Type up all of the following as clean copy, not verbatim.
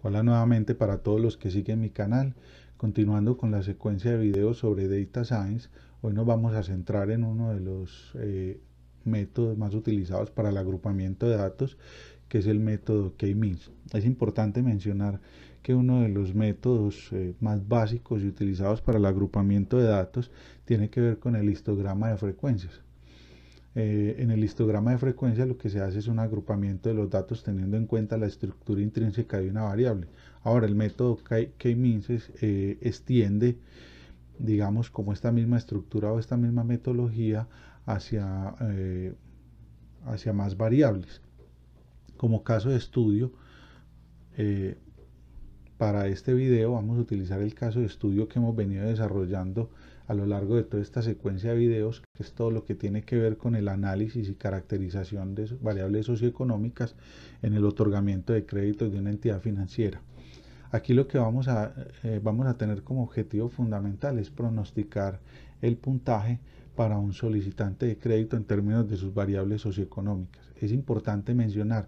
Hola nuevamente para todos los que siguen mi canal. Continuando con la secuencia de videos sobre Data Science, hoy nos vamos a centrar en uno de los métodos más utilizados para el agrupamiento de datos, que es el método K-means. Es importante mencionar que uno de los métodos más básicos y utilizados para el agrupamiento de datos tiene que ver con el histograma de frecuencias. En el histograma de frecuencia lo que se hace es un agrupamiento de los datos teniendo en cuenta la estructura intrínseca de una variable. Ahora el método K-means extiende, digamos, como esta misma estructura o esta misma metodología hacia más variables. Como caso de estudio, eh, para este video vamos a utilizar el caso de estudio que hemos venido desarrollando a lo largo de toda esta secuencia de videos, que es todo lo que tiene que ver con el análisis y caracterización de variables socioeconómicas en el otorgamiento de créditos de una entidad financiera. Aquí lo que vamos a tener como objetivo fundamental es pronosticar el puntaje para un solicitante de crédito en términos de sus variables socioeconómicas. Es importante mencionar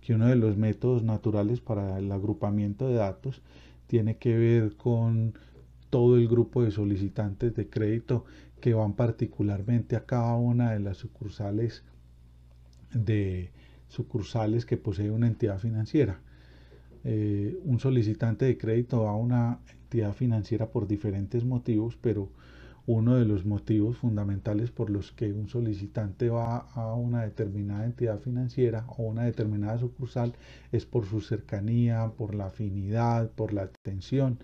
que uno de los métodos naturales para el agrupamiento de datos tiene que ver con todo el grupo de solicitantes de crédito que van particularmente a cada una de las sucursales que posee una entidad financiera. Un solicitante de crédito va a una entidad financiera por diferentes motivos, pero uno de los motivos fundamentales por los que un solicitante va a una determinada entidad financiera o una determinada sucursal es por su cercanía, por la afinidad, por la atención.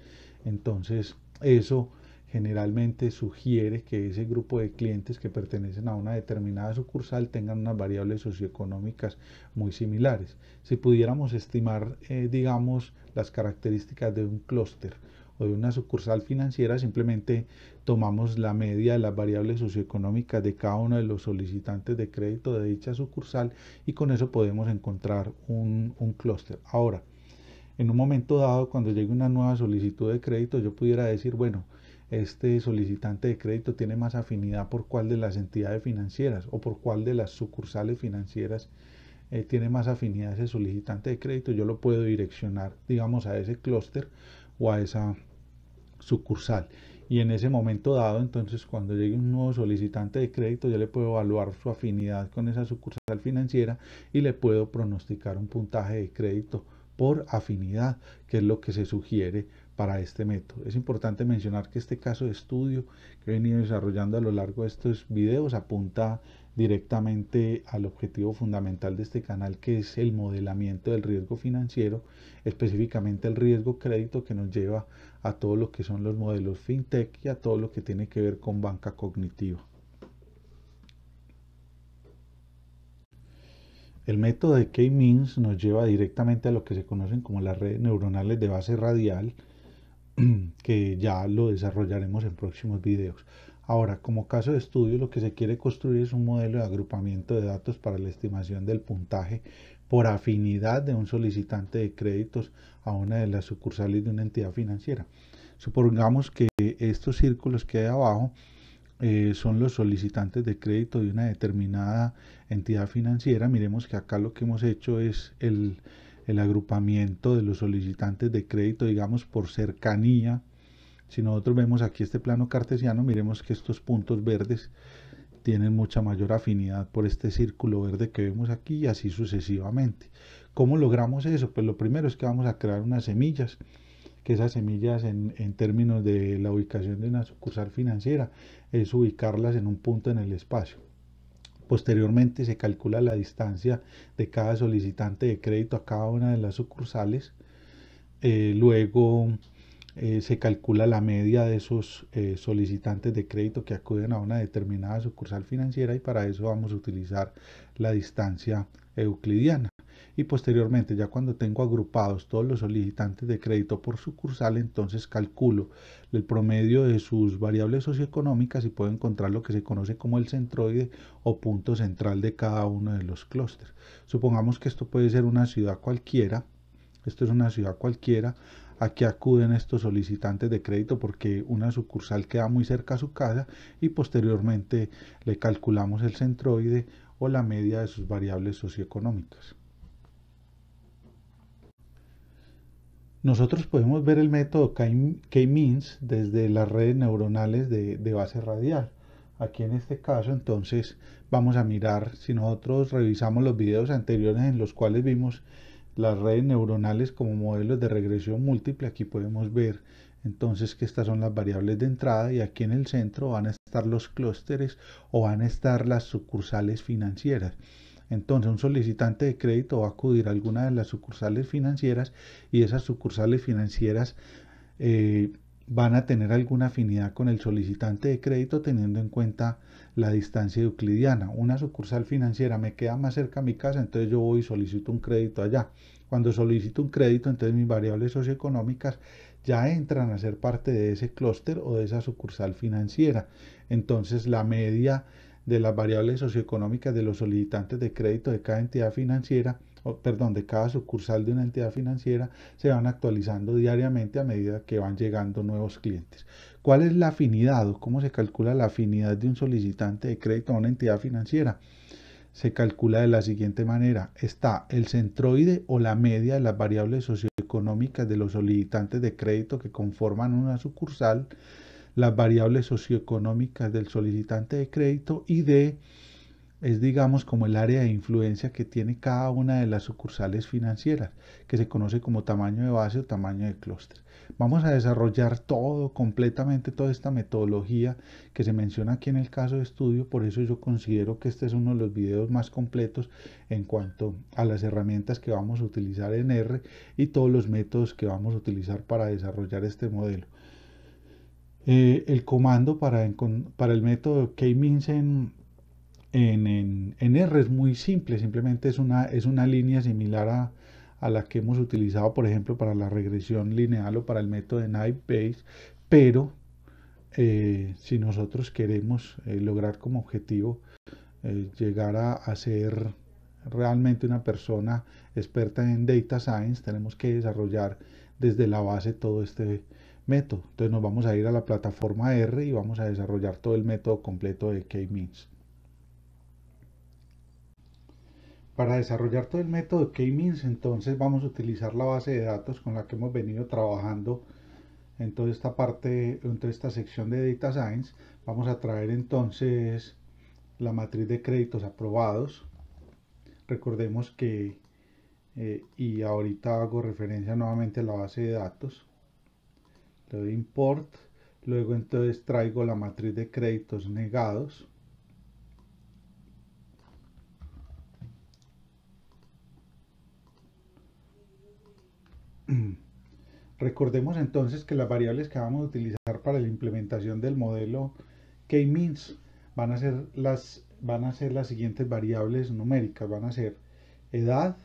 Entonces, eso generalmente sugiere que ese grupo de clientes que pertenecen a una determinada sucursal tengan unas variables socioeconómicas muy similares. Si pudiéramos estimar, digamos, las características de un clúster o de una sucursal financiera, simplemente tomamos la media de las variables socioeconómicas de cada uno de los solicitantes de crédito de dicha sucursal y con eso podemos encontrar un clúster. Ahora, en un momento dado, cuando llegue una nueva solicitud de crédito, yo pudiera decir, bueno, este solicitante de crédito tiene más afinidad por cuál de las entidades financieras o por cuál de las sucursales financieras tiene más afinidad ese solicitante de crédito. Yo lo puedo direccionar, digamos, a ese clúster o a esa sucursal. Y en ese momento dado, entonces, cuando llegue un nuevo solicitante de crédito, yo le puedo evaluar su afinidad con esa sucursal financiera y le puedo pronosticar un puntaje de crédito por afinidad, que es lo que se sugiere para este método. Es importante mencionar que este caso de estudio que he venido desarrollando a lo largo de estos videos apunta directamente al objetivo fundamental de este canal, que es el modelamiento del riesgo financiero, específicamente el riesgo crédito, que nos lleva a todo lo que son los modelos fintech y a todo lo que tiene que ver con banca cognitiva. El método de K-means nos lleva directamente a lo que se conocen como las redes neuronales de base radial, que ya lo desarrollaremos en próximos videos. Ahora, como caso de estudio, lo que se quiere construir es un modelo de agrupamiento de datos para la estimación del puntaje por afinidad de un solicitante de créditos a una de las sucursales de una entidad financiera. Supongamos que estos círculos que hay abajo son los solicitantes de crédito de una determinada entidad financiera. Miremos que acá lo que hemos hecho es el agrupamiento de los solicitantes de crédito, digamos, por cercanía. Si nosotros vemos aquí este plano cartesiano, miremos que estos puntos verdes tienen mucha mayor afinidad por este círculo verde que vemos aquí y así sucesivamente. ¿Cómo logramos eso? Pues lo primero es que vamos a crear unas semillas, que esas semillas en términos de la ubicación de una sucursal financiera es ubicarlas en un punto en el espacio. Posteriormente se calcula la distancia de cada solicitante de crédito a cada una de las sucursales. Luego se calcula la media de esos solicitantes de crédito que acuden a una determinada sucursal financiera y para eso vamos a utilizar la distancia euclidiana. Y posteriormente, ya cuando tengo agrupados todos los solicitantes de crédito por sucursal, entonces calculo el promedio de sus variables socioeconómicas y puedo encontrar lo que se conoce como el centroide o punto central de cada uno de los clústeres. Supongamos que esto puede ser una ciudad cualquiera. Esto es una ciudad cualquiera. ¿A qué acuden estos solicitantes de crédito? Porque una sucursal queda muy cerca a su casa y posteriormente le calculamos el centroide o la media de sus variables socioeconómicas. Nosotros podemos ver el método K-means desde las redes neuronales de base radial. Aquí en este caso, entonces, vamos a mirar, si nosotros revisamos los videos anteriores en los cuales vimos las redes neuronales como modelos de regresión múltiple, aquí podemos ver entonces que estas son las variables de entrada y aquí en el centro van a estar los clústeres o van a estar las sucursales financieras. Entonces un solicitante de crédito va a acudir a alguna de las sucursales financieras y esas sucursales financieras van a tener alguna afinidad con el solicitante de crédito teniendo en cuenta la distancia euclidiana. Una sucursal financiera me queda más cerca a mi casa, entonces yo voy y solicito un crédito allá. Cuando solicito un crédito, entonces mis variables socioeconómicas ya entran a ser parte de ese clúster o de esa sucursal financiera. Entonces la media de las variables socioeconómicas de los solicitantes de crédito de cada entidad financiera, de cada sucursal de una entidad financiera, se van actualizando diariamente a medida que van llegando nuevos clientes. ¿Cuál es la afinidad o cómo se calcula la afinidad de un solicitante de crédito a una entidad financiera? Se calcula de la siguiente manera. Está el centroide o la media de las variables socioeconómicas de los solicitantes de crédito que conforman una sucursal, las variables socioeconómicas del solicitante de crédito y D es, digamos, como el área de influencia que tiene cada una de las sucursales financieras, que se conoce como tamaño de base o tamaño de clúster. Vamos a desarrollar completamente toda esta metodología que se menciona aquí en el caso de estudio, por eso yo considero que este es uno de los videos más completos en cuanto a las herramientas que vamos a utilizar en R y todos los métodos que vamos a utilizar para desarrollar este modelo. El comando para el método K-means en R es muy simple, simplemente es una línea similar a la que hemos utilizado, por ejemplo, para la regresión lineal o para el método de Naive Bayes, pero si nosotros queremos lograr como objetivo llegar a ser realmente una persona experta en Data Science, tenemos que desarrollar desde la base todo este método. Entonces nos vamos a ir a la plataforma R y vamos a desarrollar todo el método completo de K-means. Para desarrollar todo el método K-means, entonces vamos a utilizar la base de datos con la que hemos venido trabajando en toda esta parte, en toda esta sección de Data Science. Vamos a traer entonces la matriz de créditos aprobados. Recordemos que, y ahorita hago referencia nuevamente a la base de datos, le doy import, luego entonces traigo la matriz de créditos negados. Recordemos entonces que las variables que vamos a utilizar para la implementación del modelo K-means van a ser las siguientes variables numéricas, van a ser edad,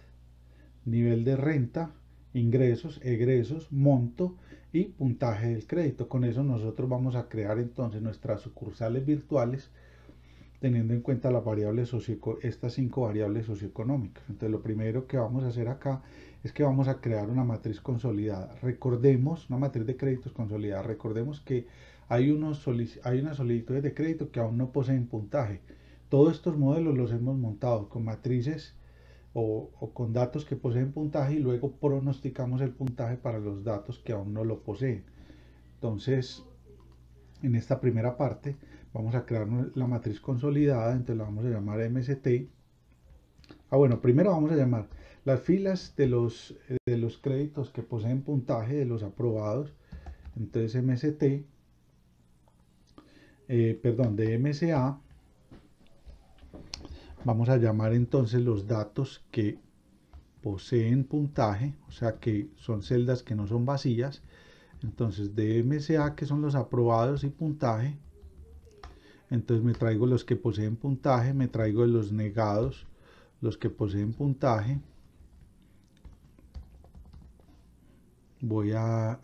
nivel de renta, ingresos, egresos, monto y puntaje del crédito. Con eso nosotros vamos a crear entonces nuestras sucursales virtuales teniendo en cuenta las variables estas 5 variables socioeconómicas. Entonces lo primero que vamos a hacer acá es que vamos a crear una matriz consolidada. Recordemos, una matriz de créditos consolidada. Recordemos que hay unas solicitudes de crédito que aún no poseen puntaje. Todos estos modelos los hemos montado con matrices o con datos que poseen puntaje y luego pronosticamos el puntaje para los datos que aún no lo poseen. Entonces, en esta primera parte vamos a crear la matriz consolidada, entonces la vamos a llamar MST. Bueno, primero vamos a llamar las filas de los créditos que poseen puntaje, de los aprobados, entonces MST, de MSA, vamos a llamar entonces los datos que poseen puntaje, o sea que son celdas que no son vacías, entonces de MSA que son los aprobados y puntaje, entonces me traigo los que poseen puntaje, me traigo los negados, los que poseen puntaje,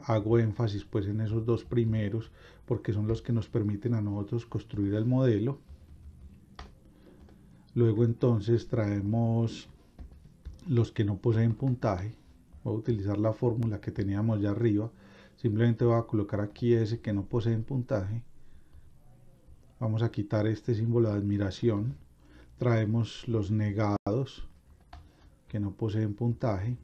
hago énfasis pues en esos dos primeros porque son los que nos permiten a nosotros construir el modelo. Luego entonces traemos los que no poseen puntaje, voy a utilizar la fórmula que teníamos ya arriba, simplemente voy a colocar aquí ese que no poseen puntaje. Vamos a quitar este símbolo de admiración. Traemos los negados que no poseen puntaje.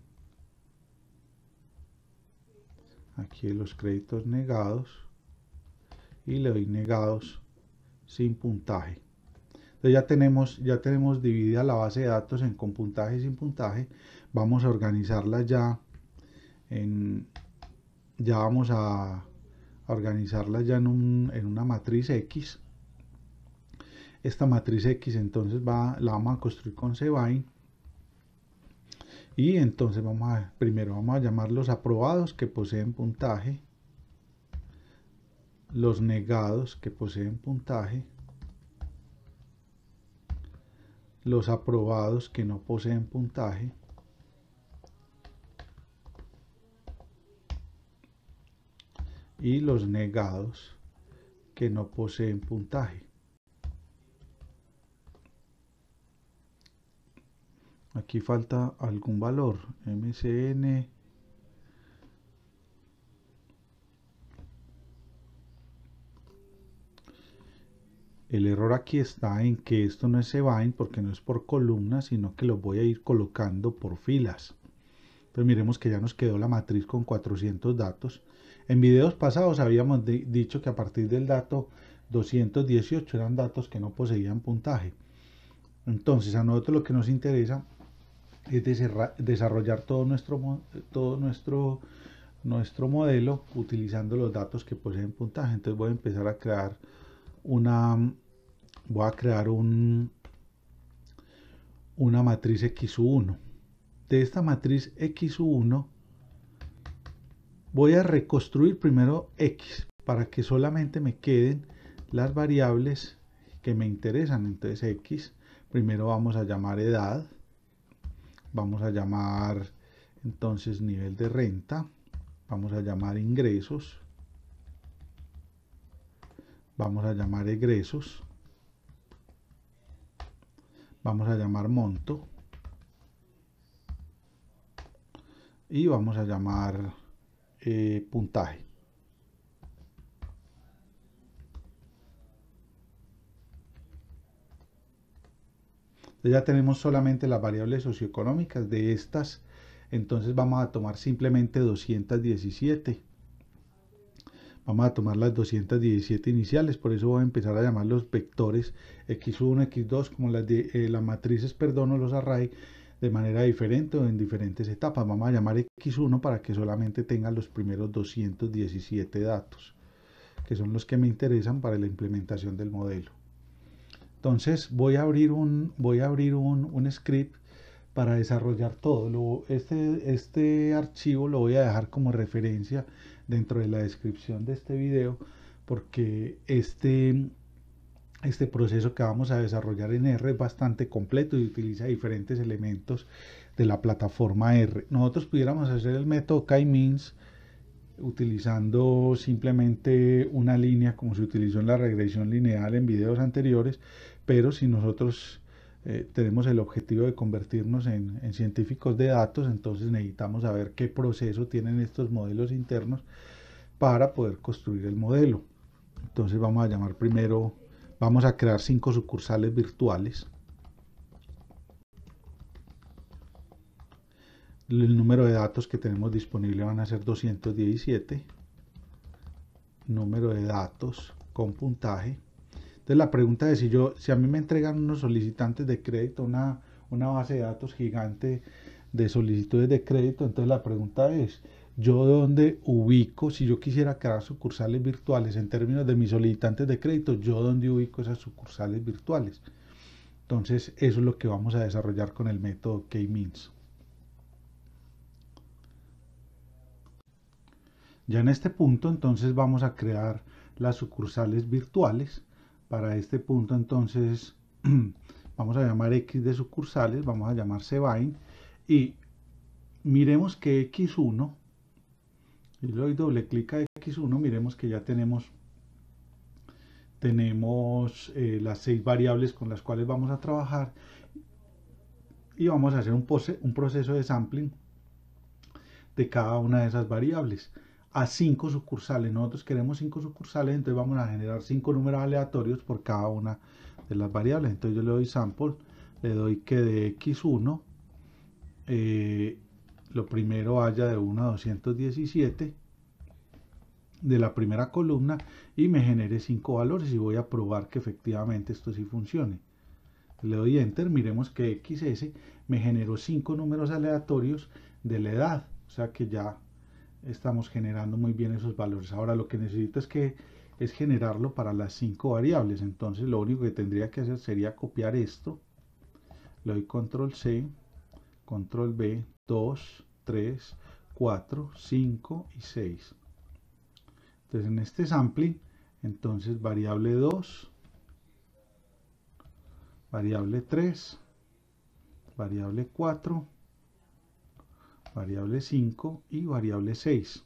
aquí de los créditos negados y le doy negados sin puntaje. Entonces ya tenemos dividida la base de datos con puntaje y sin puntaje. Vamos a organizarla ya vamos a organizarla ya en una matriz X. Esta matriz X entonces la vamos a construir con cbind. Y entonces primero vamos a llamar los aprobados que poseen puntaje, los negados que poseen puntaje, los aprobados que no poseen puntaje, y los negados que no poseen puntaje. Aquí falta algún valor, MCN. El error aquí está en que esto no es cbind porque no es por columnas, sino que lo voy a ir colocando por filas. Entonces miremos que ya nos quedó la matriz con 400 datos. En videos pasados habíamos dicho que a partir del dato 218 eran datos que no poseían puntaje. Entonces a nosotros lo que nos interesa es desarrollar todo nuestro modelo utilizando los datos que poseen puntaje. Entonces voy a empezar a crear una matriz X1. De esta matriz X1 voy a reconstruir primero X para que solamente me queden las variables que me interesan. Entonces X, primero vamos a llamar edad, vamos a llamar entonces nivel de renta, vamos a llamar ingresos, vamos a llamar egresos, vamos a llamar monto y vamos a llamar puntaje. Ya tenemos solamente las variables socioeconómicas de estas, entonces vamos a tomar simplemente 217. Vamos a tomar las 217 iniciales, por eso voy a empezar a llamar los vectores x1, x2, como las matrices, perdón, o los array, de manera diferente o en diferentes etapas. Vamos a llamar x1 para que solamente tenga los primeros 217 datos, que son los que me interesan para la implementación del modelo. Entonces voy a abrir un script para desarrollar todo. Este archivo lo voy a dejar como referencia dentro de la descripción de este video, porque este proceso que vamos a desarrollar en R es bastante completo y utiliza diferentes elementos de la plataforma R. Nosotros pudiéramos hacer el método k-means utilizando simplemente una línea como se utilizó en la regresión lineal en videos anteriores, pero si nosotros tenemos el objetivo de convertirnos en científicos de datos, entonces necesitamos saber qué proceso tienen estos modelos internos para poder construir el modelo. Entonces vamos a llamar primero, vamos a crear 5 sucursales virtuales. El número de datos que tenemos disponible van a ser 217. Número de datos con puntaje. Entonces la pregunta es, si a mí me entregan unos solicitantes de crédito, una base de datos gigante de solicitudes de crédito, entonces la pregunta es, ¿yo dónde ubico, si yo quisiera crear sucursales virtuales en términos de mis solicitantes de crédito, yo dónde ubico esas sucursales virtuales? Entonces eso es lo que vamos a desarrollar con el método k-means. Ya en este punto entonces vamos a crear las sucursales virtuales. Para este punto entonces vamos a llamar X de sucursales, vamos a llamar cbind y miremos que X1, y le doy doble clic a X1, miremos que ya tenemos las 6 variables con las cuales vamos a trabajar y vamos a hacer un proceso de sampling de cada una de esas variables a 5 sucursales. Nosotros queremos 5 sucursales, entonces vamos a generar 5 números aleatorios por cada una de las variables. Entonces yo le doy sample, le doy que de x1 lo primero haya de 1 a 217 de la primera columna y me genere 5 valores y voy a probar que efectivamente esto sí funcione. Le doy enter, miremos que XS me generó 5 números aleatorios de la edad, o sea que ya estamos generando muy bien esos valores. Ahora lo que necesito es generarlo para las 5 variables, entonces lo único que tendría que hacer sería copiar esto, le doy control C, control V, 2, 3, 4, 5 y 6. Entonces en este sampling, entonces variable 2, variable 3, variable 4, variable 5 y variable 6.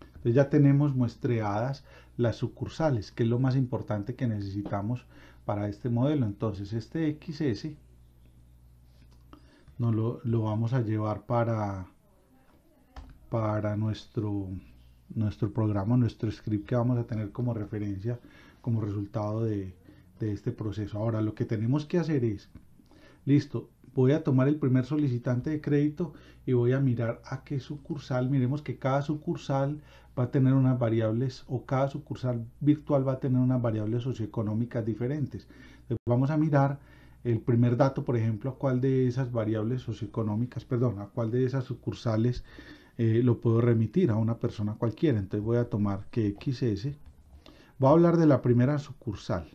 Entonces ya tenemos muestreadas las sucursales, que es lo más importante que necesitamos para este modelo. Entonces este XS lo vamos a llevar para nuestro programa, nuestro script que vamos a tener como referencia, como resultado de este proceso. Ahora lo que tenemos que hacer es, listo, voy a tomar el primer solicitante de crédito y voy a mirar a qué sucursal. Miremos que cada sucursal va a tener unas variables, o cada sucursal virtual va a tener unas variables socioeconómicas diferentes. Entonces vamos a mirar el primer dato, por ejemplo, a cuál de esas variables socioeconómicas, perdón, a cuál de esas sucursales lo puedo remitir a una persona cualquiera. Entonces voy a tomar que XS, voy a hablar de la primera sucursal.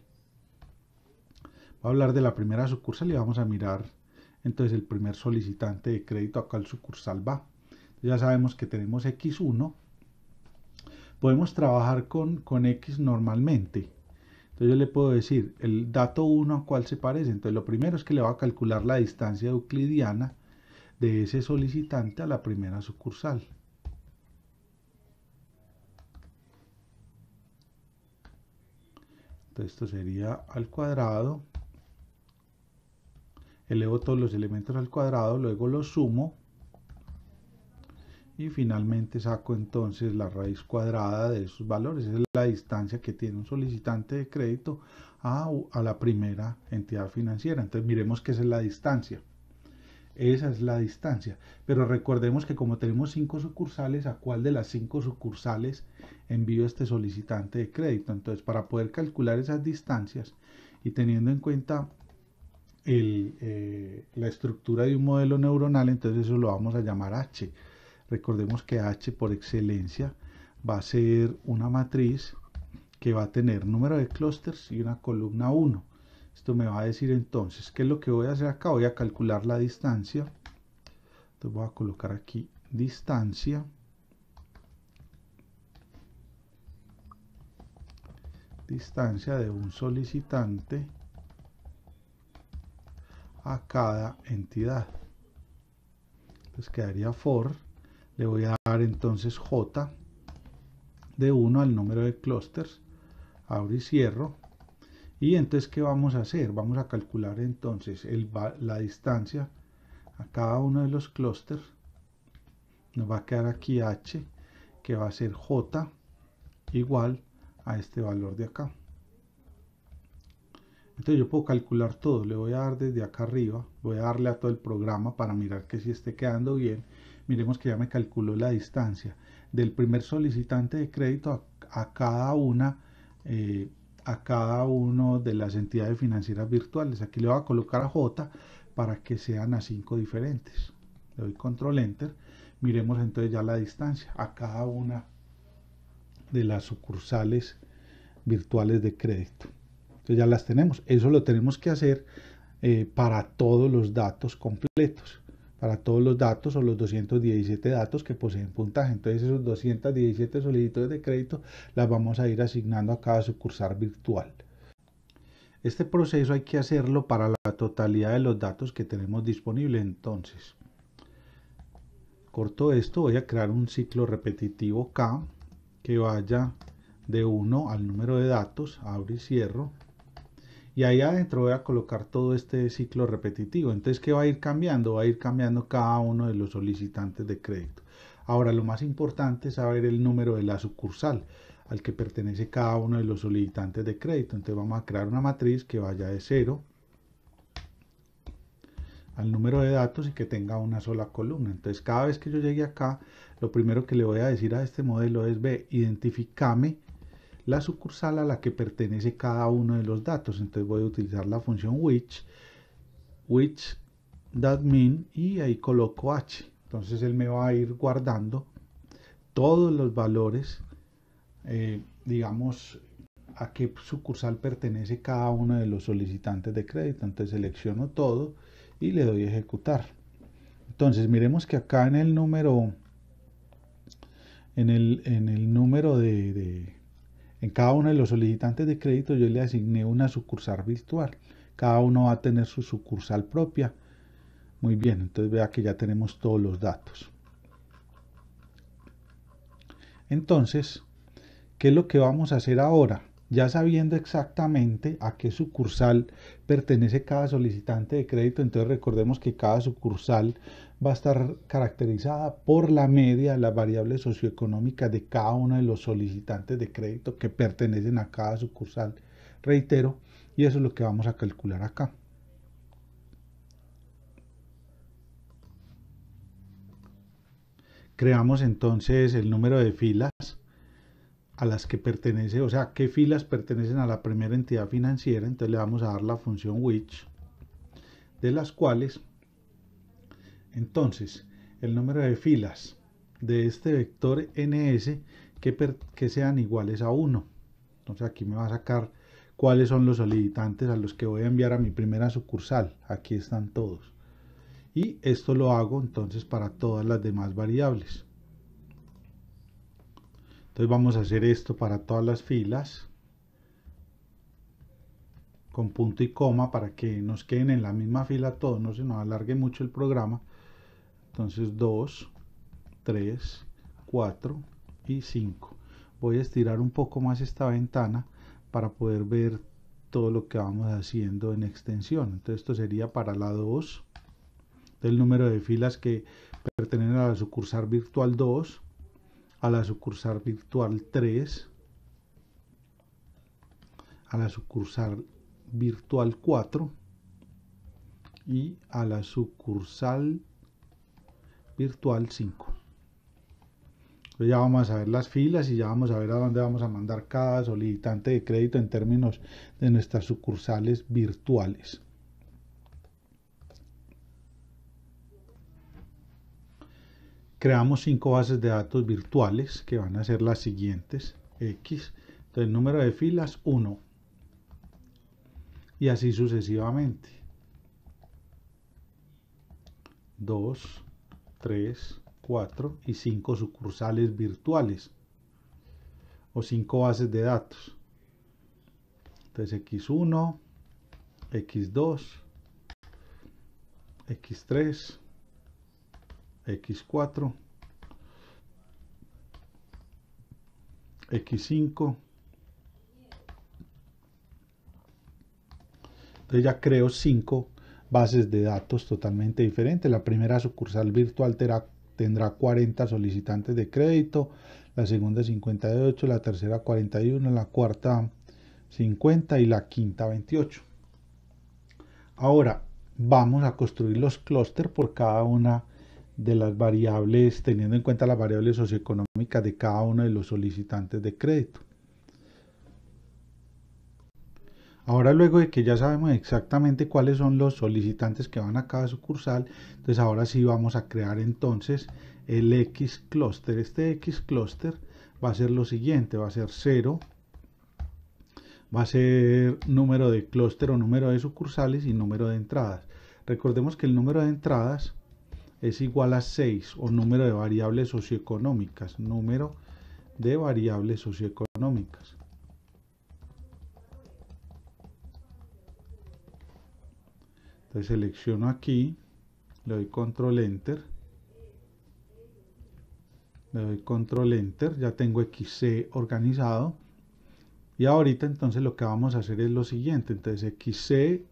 Voy a hablar de la primera sucursal y vamos a mirar entonces el primer solicitante de crédito a cuál sucursal va. Ya sabemos que tenemos X1. Podemos trabajar con X normalmente. Entonces yo le puedo decir el dato 1 a cuál se parece. Entonces lo primero es que le va a calcular la distancia euclidiana de ese solicitante a la primera sucursal. Entonces esto sería al cuadrado. Elevo todos los elementos al cuadrado, luego los sumo y finalmente saco entonces la raíz cuadrada de esos valores. Esa es la distancia que tiene un solicitante de crédito a la primera entidad financiera. Entonces miremos que esa es la distancia. Esa es la distancia. Pero recordemos que como tenemos 5 sucursales, ¿a cuál de las 5 sucursales envío este solicitante de crédito? Entonces para poder calcular esas distancias y teniendo en cuenta la estructura de un modelo neuronal, entonces eso lo vamos a llamar H. Recordemos que H por excelencia va a ser una matriz que va a tener número de clústeres y una columna 1. Esto me va a decir entonces, ¿qué es lo que voy a hacer acá? Voy a calcular la distancia. Entonces voy a colocar aquí distancia. Distancia de un solicitante a cada entidad. Entonces quedaría for, le voy a dar entonces J de 1 al número de clústeres, abro y cierro, y entonces ¿qué vamos a hacer? Vamos a calcular entonces la distancia a cada uno de los clústeres. Nos va a quedar aquí H, que va a ser J igual a este valor de acá. Entonces yo puedo calcular todo, le voy a dar desde acá arriba, voy a darle a todo el programa para mirar que si esté quedando bien. Miremos que ya me calculó la distancia del primer solicitante de crédito a cada uno de las entidades financieras virtuales. Aquí le voy a colocar a J para que sean a 5 diferentes. Le doy control enter, miremos entonces ya la distancia a cada una de las sucursales virtuales de crédito. Entonces ya las tenemos. Eso lo tenemos que hacer para todos los datos completos, para todos los datos o los 217 datos que poseen puntaje. Entonces esos 217 solicitudes de crédito las vamos a ir asignando a cada sucursal virtual. Este proceso hay que hacerlo para la totalidad de los datos que tenemos disponibles. Entonces corto esto, voy a crear un ciclo repetitivo K que vaya de 1 al número de datos, abro y cierro. Y ahí adentro voy a colocar todo este ciclo repetitivo. Entonces, ¿qué va a ir cambiando? Va a ir cambiando cada uno de los solicitantes de crédito. Ahora, lo más importante es saber el número de la sucursal al que pertenece cada uno de los solicitantes de crédito. Entonces, vamos a crear una matriz que vaya de 0 al número de datos y que tenga una sola columna. Entonces cada vez que yo llegue acá, lo primero que le voy a decir a este modelo es: ve, identifícame la sucursal a la que pertenece cada uno de los datos. Entonces voy a utilizar la función which.mean, y ahí coloco h. Entonces él me va a ir guardando todos los valores, digamos, a qué sucursal pertenece cada uno de los solicitantes de crédito. Entonces selecciono todo y le doy a ejecutar. Entonces miremos que acá en el número, en cada uno de los solicitantes de crédito yo le asigné una sucursal virtual. Cada uno va a tener su sucursal propia. Muy bien, entonces vea que ya tenemos todos los datos. Entonces, ¿qué es lo que vamos a hacer ahora? Ya sabiendo exactamente a qué sucursal pertenece cada solicitante de crédito, entonces recordemos que cada sucursal va a estar caracterizada por la media de las variables socioeconómicas de cada uno de los solicitantes de crédito que pertenecen a cada sucursal. Reitero, y eso es lo que vamos a calcular acá. Creamos entonces el número de filas a las que pertenece, o sea, qué filas pertenecen a la primera entidad financiera. Entonces le vamos a dar la función which, de las cuales, entonces, el número de filas de este vector ns que sean iguales a 1. Entonces aquí me va a sacar cuáles son los solicitantes a los que voy a enviar a mi primera sucursal. Aquí están todos. Y esto lo hago entonces para todas las demás variables. Entonces vamos a hacer esto para todas las filas, con punto y coma, para que nos queden en la misma fila todos, no se nos alargue mucho el programa. Entonces 2, 3, 4 y 5. Voy a estirar un poco más esta ventana para poder ver todo lo que vamos haciendo en extensión. Entonces esto sería para la 2, el número de filas que pertenecen a la sucursal virtual 2, a la sucursal virtual 3, a la sucursal virtual 4 y a la sucursal virtual 5. Entonces ya vamos a ver las filas y ya vamos a ver a dónde vamos a mandar cada solicitante de crédito en términos de nuestras sucursales virtuales. Creamos 5 bases de datos virtuales que van a ser las siguientes: X, entonces el número de filas 1, y así sucesivamente. 2, 3, 4 y 5 sucursales virtuales o 5 bases de datos. Entonces X1, X2, X3, X4, X5. Entonces ya creo 5 bases de datos totalmente diferentes. La primera sucursal virtual tendrá 40 solicitantes de crédito, la segunda 58, la tercera 41, la cuarta 50 y la quinta 28. Ahora vamos a construir los clústeres por cada una de las variables, teniendo en cuenta las variables socioeconómicas de cada uno de los solicitantes de crédito. Ahora, luego de que ya sabemos exactamente cuáles son los solicitantes que van a cada sucursal, entonces ahora sí vamos a crear entonces el X clúster. Este X clúster va a ser lo siguiente: va a ser 0, va a ser número de clúster o número de sucursales y número de entradas. Recordemos que el número de entradas es igual a 6, o número de variables socioeconómicas, número de variables socioeconómicas. Entonces selecciono aquí, le doy control enter, ya tengo XC organizado. Y ahorita entonces lo que vamos a hacer es lo siguiente: entonces XC1,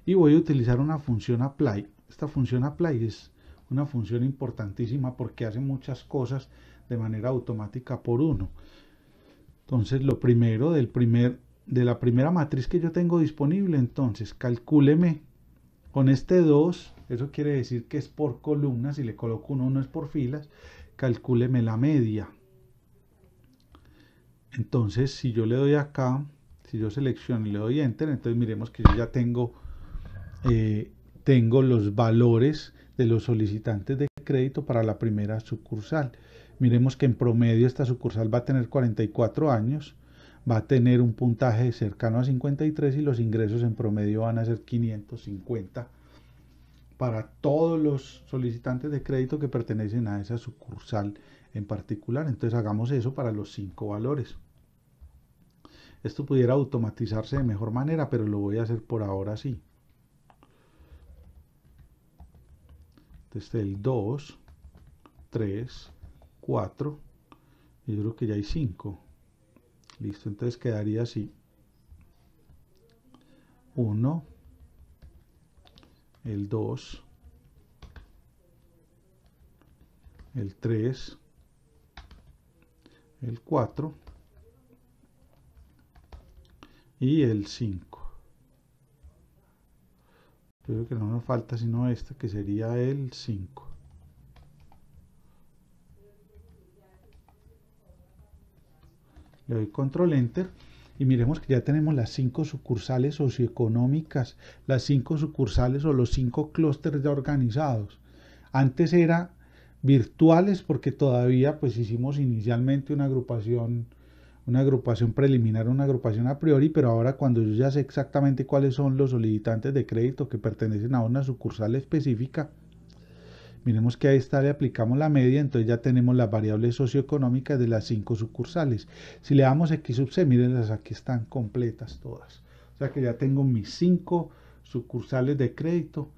y voy a utilizar una función apply. Esta función apply es una función importantísima porque hace muchas cosas de manera automática por uno. Entonces lo primero, del primer de la primera matriz que yo tengo disponible. Entonces calcúleme con este 2, eso quiere decir que es por columnas, si le coloco un 1 es por filas, calcúleme la media. Entonces si yo le doy acá, si yo selecciono y le doy enter, entonces miremos que yo ya tengo los valores de los solicitantes de crédito para la primera sucursal. Miremos que en promedio esta sucursal va a tener 44 años, va a tener un puntaje cercano a 53 y los ingresos en promedio van a ser 550 para todos los solicitantes de crédito que pertenecen a esa sucursal en particular. Entonces hagamos eso para los 5 valores. Esto pudiera automatizarse de mejor manera, pero lo voy a hacer por ahora así. Entonces el 2, 3, 4, y yo creo que ya hay 5. Listo, entonces quedaría así. 1, el 2, el 3, el 4 y el 5. Yo creo que no nos falta sino este, que sería el 5. Le doy control enter y miremos que ya tenemos las 5 sucursales socioeconómicas, las 5 sucursales o los 5 clústeres ya organizados. Antes era virtuales porque todavía pues hicimos inicialmente una agrupación preliminar, una agrupación a priori, pero ahora cuando yo ya sé exactamente cuáles son los solicitantes de crédito que pertenecen a una sucursal específica, miremos que a esta le aplicamos la media, entonces ya tenemos las variables socioeconómicas de las 5 sucursales. Si le damos X sub C, mírenlas, aquí están completas todas. O sea que ya tengo mis 5 sucursales de crédito.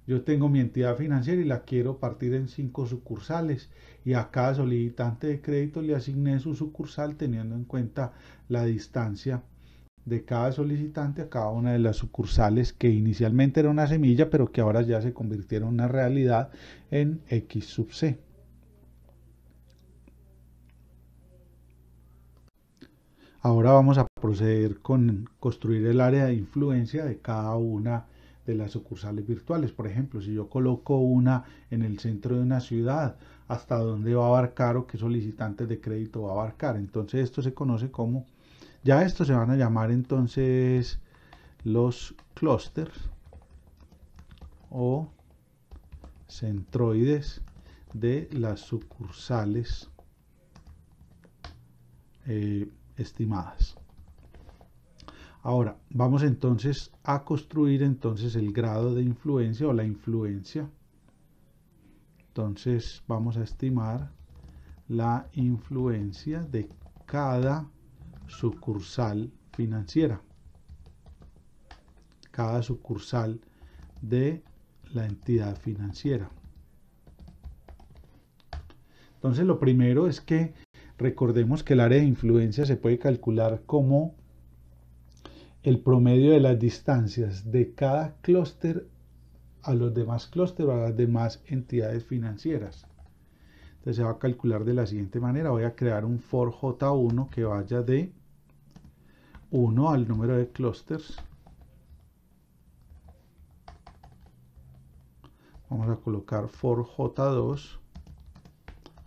Yo tengo mi entidad financiera y la quiero partir en 5 sucursales y a cada solicitante de crédito le asigné su sucursal teniendo en cuenta la distancia de cada solicitante a cada una de las sucursales que inicialmente era una semilla pero que ahora ya se convirtieron en una realidad en X sub C. Ahora vamos a proceder con construir el área de influencia de cada una de las sucursales virtuales. Por ejemplo, si yo coloco una en el centro de una ciudad, hasta dónde va a abarcar o qué solicitantes de crédito va a abarcar. Entonces esto se conoce como, ya estos se van a llamar entonces los clústeres o centroides de las sucursales estimadas. Ahora vamos entonces a construir entonces el grado de influencia o la influencia. Entonces vamos a estimar la influencia de cada sucursal financiera, cada sucursal de la entidad financiera. Entonces lo primero es que recordemos que el área de influencia se puede calcular como el promedio de las distancias de cada clúster a los demás clústeres o a las demás entidades financieras. Entonces se va a calcular de la siguiente manera. Voy a crear un for J1 que vaya de 1 al número de clústeres. Vamos a colocar for J2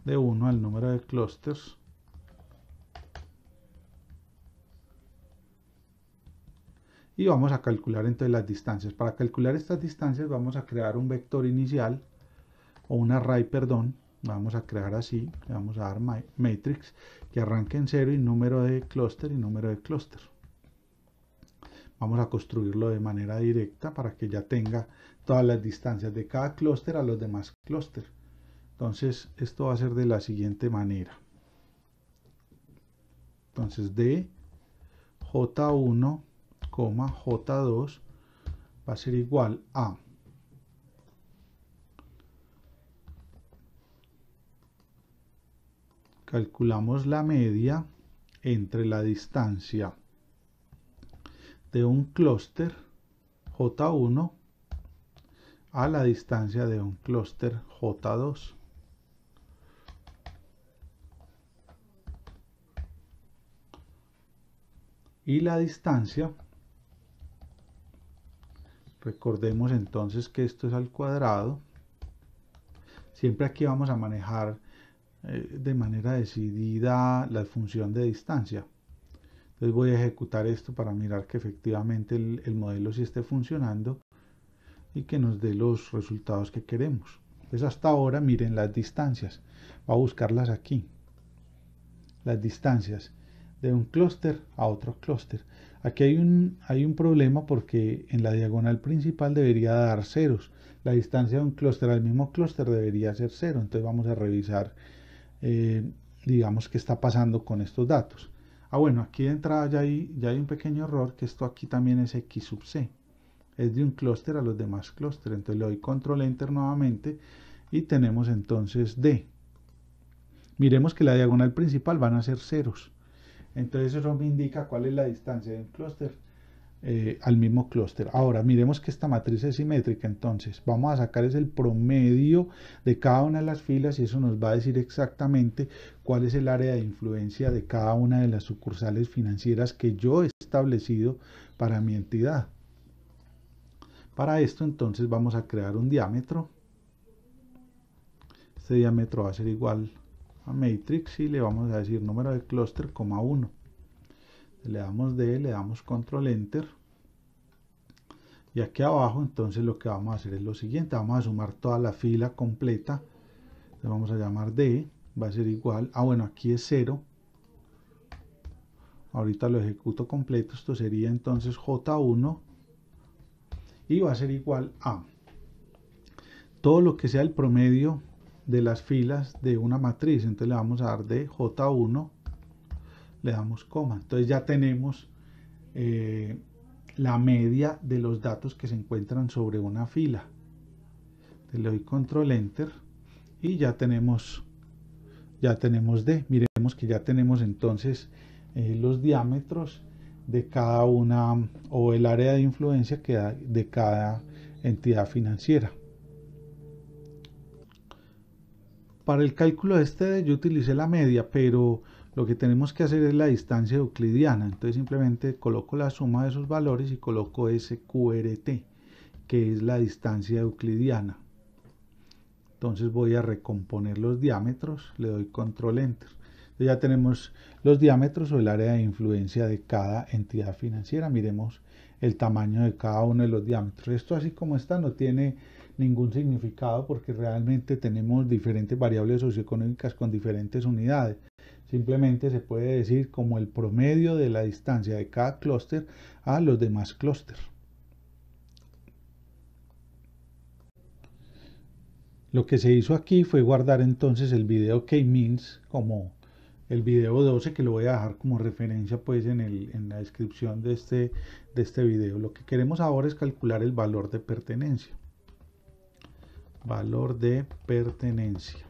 de 1 al número de clústeres. Y vamos a calcular entonces las distancias. Para calcular estas distancias vamos a crear un vector inicial o un array, perdón. Vamos a crear así, le vamos a dar matrix que arranque en 0 y número de clúster y número de clúster. Vamos a construirlo de manera directa para que ya tenga todas las distancias de cada clúster a los demás clústeres. Entonces esto va a ser de la siguiente manera. Entonces de J1, J2 va a ser igual a calculamos la media entre la distancia de un clúster J1 a la distancia de un clúster J2. Y la distancia, recordemos entonces que esto es al cuadrado. Siempre aquí vamos a manejar de manera decidida la función de distancia. Entonces voy a ejecutar esto para mirar que efectivamente el modelo sí esté funcionando y que nos dé los resultados que queremos. Entonces hasta ahora miren las distancias. Voy a buscarlas aquí. Las distancias de un clúster a otro clúster. Aquí hay un problema porque en la diagonal principal debería dar ceros. La distancia de un clúster al mismo clúster debería ser cero. Entonces vamos a revisar, digamos, qué está pasando con estos datos. Bueno, aquí de entrada ya hay un pequeño error, que esto aquí también es X sub C. Es de un clúster a los demás clústeres. Entonces le doy control enter nuevamente y tenemos entonces D. Miremos que la diagonal principal van a ser ceros. Entonces eso me indica cuál es la distancia de un clúster al mismo clúster. Ahora miremos que esta matriz es simétrica, entonces vamos a sacar el promedio de cada una de las filas y eso nos va a decir exactamente cuál es el área de influencia de cada una de las sucursales financieras que yo he establecido para mi entidad. Para esto entonces vamos a crear un diámetro. Este diámetro va a ser igual a matrix y le vamos a decir número de clúster, 1. Le damos D, le damos control enter y aquí abajo entonces lo que vamos a hacer es lo siguiente, vamos a sumar toda la fila completa, le vamos a llamar D, va a ser igual, bueno, aquí es 0, ahorita lo ejecuto completo, esto sería entonces J1 y va a ser igual a todo lo que sea el promedio de las filas de una matriz, entonces le vamos a dar de J1, le damos coma, entonces ya tenemos la media de los datos que se encuentran sobre una fila. Le doy control enter y ya tenemos D. Miremos que ya tenemos entonces los diámetros de cada una o el área de influencia que da de cada entidad financiera. Para el cálculo de D yo utilicé la media, pero lo que tenemos que hacer es la distancia euclidiana. Entonces simplemente coloco la suma de esos valores y coloco SQRT, que es la distancia euclidiana. Entonces voy a recomponer los diámetros, le doy control enter. Entonces ya tenemos los diámetros o el área de influencia de cada entidad financiera. Miremos el tamaño de cada uno de los diámetros. Esto así como está no tiene ningún significado porque realmente tenemos diferentes variables socioeconómicas con diferentes unidades. Simplemente se puede decir como el promedio de la distancia de cada clúster a los demás clústeres. Lo que se hizo aquí fue guardar entonces el video K-means como el video 12, que lo voy a dejar como referencia pues en la descripción de este video. Lo que queremos ahora es calcular el valor de pertenencia. Valor de pertenencia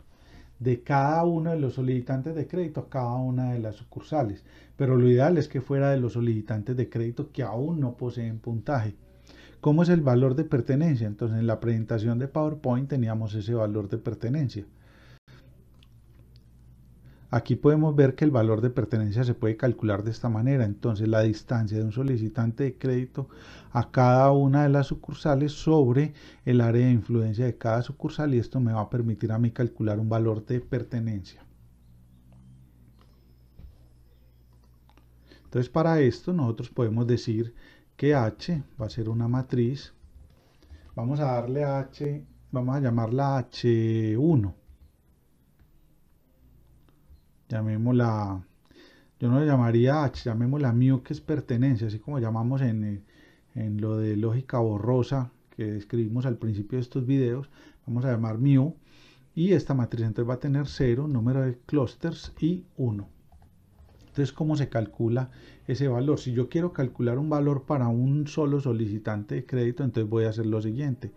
de cada uno de los solicitantes de crédito a cada una de las sucursales, pero lo ideal es que fuera de los solicitantes de crédito que aún no poseen puntaje. ¿Cómo es el valor de pertenencia? Entonces en la presentación de PowerPoint teníamos ese valor de pertenencia. Aquí podemos ver que el valor de pertenencia se puede calcular de esta manera. Entonces la distancia de un solicitante de crédito a cada una de las sucursales sobre el área de influencia de cada sucursal, y esto me va a permitir a mí calcular un valor de pertenencia. Entonces para esto nosotros podemos decir que H va a ser una matriz. Vamos a darle a H, vamos a llamarla H1. Llamémosla, yo no le llamaría H, llamémosla mu, que es pertenencia, así como llamamos en lo de lógica borrosa que escribimos al principio de estos videos. Vamos a llamar mu, y esta matriz entonces va a tener 0, número de clústeres, y 1. Entonces, ¿cómo se calcula ese valor? Si yo quiero calcular un valor para un solo solicitante de crédito, entonces voy a hacer lo siguiente.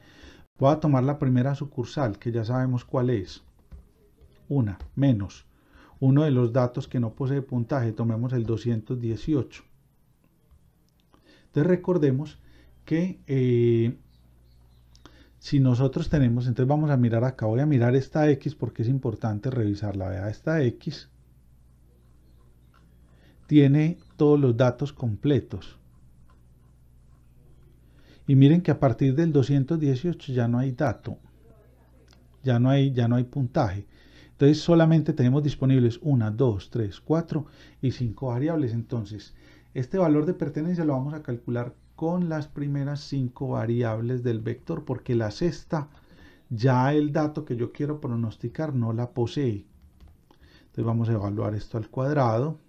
Voy a tomar la primera sucursal, que ya sabemos cuál es. Menos uno de los datos que no posee puntaje, tomemos el 218. Entonces recordemos que si nosotros tenemos, entonces vamos a mirar acá, voy a mirar esta X porque es importante revisarla. Vea, esta X tiene todos los datos completos. Y miren que a partir del 218 ya no hay dato, ya no hay puntaje. Entonces solamente tenemos disponibles 1, 2, 3, 4 y 5 variables. Entonces este valor de pertenencia lo vamos a calcular con las primeras 5 variables del vector, porque la sexta ya el dato que yo quiero pronosticar no la posee. Entonces vamos a evaluar esto al cuadrado.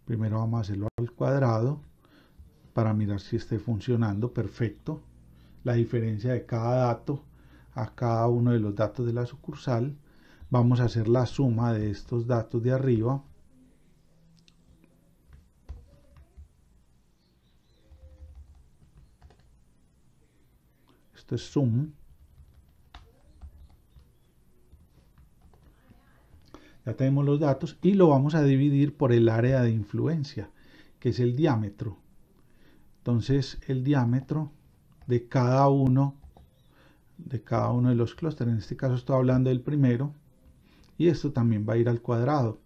Primero vamos a hacerlo al cuadrado para mirar si esté funcionando. Perfecto. La diferencia de cada dato a cada uno de los datos de la sucursal. Vamos a hacer la suma de estos datos de arriba. Esto es sum. Ya tenemos los datos y lo vamos a dividir por el área de influencia, que es el diámetro. Entonces el diámetro de cada uno de los clústeres, en este caso estoy hablando del primero, y esto también va a ir al cuadrado.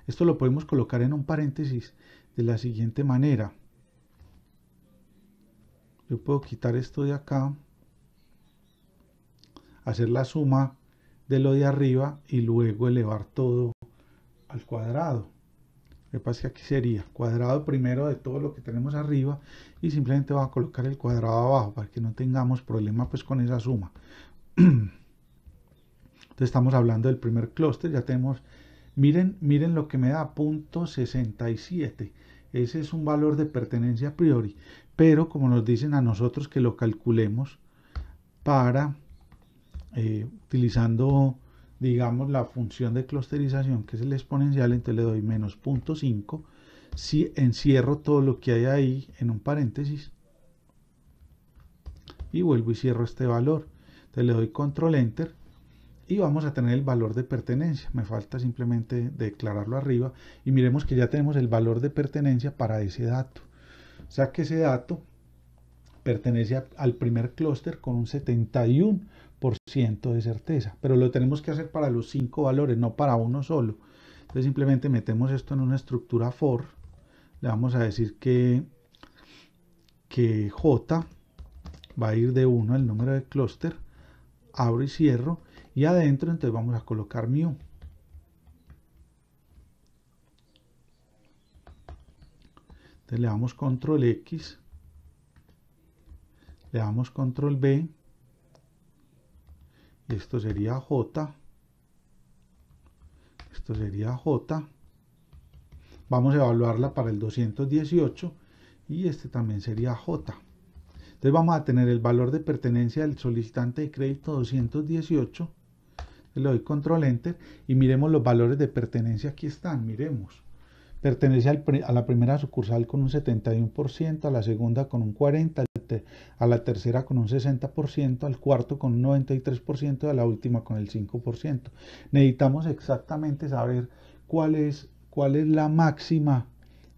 Esto lo podemos colocar en un paréntesis de la siguiente manera. Yo puedo quitar esto de acá, hacer la suma de lo de arriba y luego elevar todo al cuadrado. Lo que pasa es que aquí sería cuadrado primero de todo lo que tenemos arriba y simplemente voy a colocar el cuadrado abajo para que no tengamos problema pues con esa suma. Entonces estamos hablando del primer clúster, ya tenemos, miren lo que me da, 0.67. Ese es un valor de pertenencia a priori, pero como nos dicen a nosotros que lo calculemos para utilizando, digamos, la función de clusterización, que es el exponencial, entonces le doy menos 0.5, si encierro todo lo que hay ahí en un paréntesis y vuelvo y cierro este valor. Entonces le doy control enter y vamos a tener el valor de pertenencia. Me falta simplemente declararlo arriba y miremos que ya tenemos el valor de pertenencia para ese dato. O sea que ese dato pertenece al primer clúster con un 71% de certeza, pero lo tenemos que hacer para los 5 valores, no para uno solo. Entonces simplemente metemos esto en una estructura for, le vamos a decir que J va a ir de 1 el número de clúster, abro y cierro, y adentro entonces vamos a colocar mu. Entonces le damos control X, le damos control B, y esto sería J, esto sería J, vamos a evaluarla para el 218 y este también sería J. Entonces vamos a tener el valor de pertenencia del solicitante de crédito 218, le doy control enter y miremos los valores de pertenencia. Aquí están, miremos. Pertenece a la primera sucursal con un 71%, a la segunda con un 40%, a la tercera con un 60%, al cuarto con un 93% y a la última con el 5%. Necesitamos exactamente saber cuál es la máxima,